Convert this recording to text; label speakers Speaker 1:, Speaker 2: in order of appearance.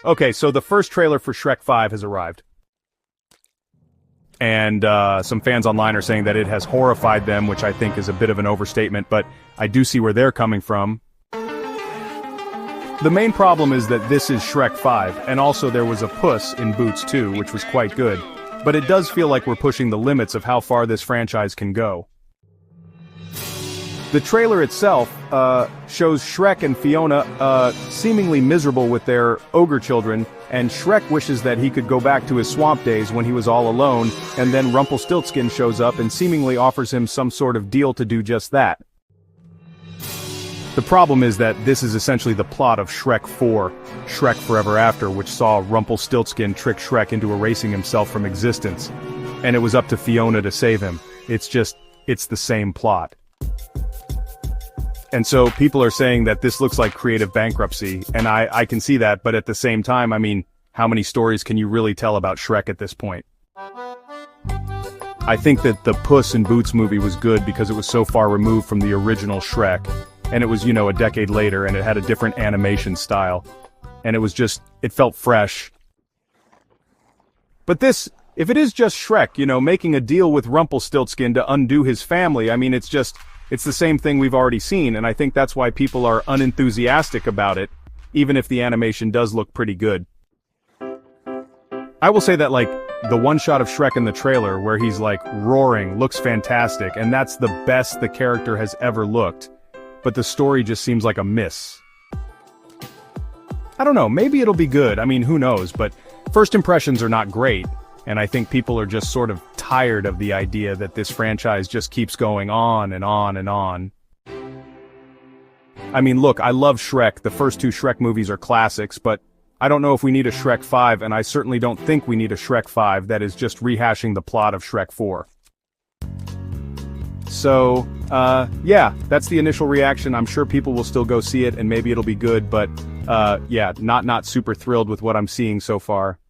Speaker 1: Okay, so the first trailer for Shrek 5 has arrived. And some fans online are saying that it has horrified them, which I think is a bit of an overstatement, but I do see where they're coming from. The main problem is that this is Shrek 5, and also there was a Puss in Boots 2, which was quite good. But it does feel like we're pushing the limits of how far this franchise can go. The trailer itself shows Shrek and Fiona seemingly miserable with their ogre children, and Shrek wishes that he could go back to his swamp days when he was all alone, and then Rumpelstiltskin shows up and seemingly offers him some sort of deal to do just that. The problem is that this is essentially the plot of Shrek 4, Shrek Forever After, which saw Rumpelstiltskin trick Shrek into erasing himself from existence. And it was up to Fiona to save him. It's the same plot. And so people are saying that this looks like creative bankruptcy, and I can see that, but at the same time, I mean, how many stories can you really tell about Shrek at this point? I think that the Puss in Boots movie was good because it was so far removed from the original Shrek. And it was, a decade later, and it had a different animation style. And it felt fresh. But this, if it is just Shrek, making a deal with Rumpelstiltskin to undo his family, I mean, it's the same thing we've already seen, and I think that's why people are unenthusiastic about it, even if the animation does look pretty good. I will say that, the one shot of Shrek in the trailer, where he's, roaring, looks fantastic, and that's the best the character has ever looked. But the story just seems like a miss. I don't know, maybe it'll be good, I mean, who knows, but first impressions are not great, and I think people are just sort of tired of the idea that this franchise just keeps going on and on and on. I mean, look, I love Shrek, the first two Shrek movies are classics, but I don't know if we need a Shrek 5, and I certainly don't think we need a Shrek 5 that is just rehashing the plot of Shrek 4. So, yeah, that's the initial reaction. I'm sure people will still go see it, and maybe it'll be good, but, yeah, not super thrilled with what I'm seeing so far.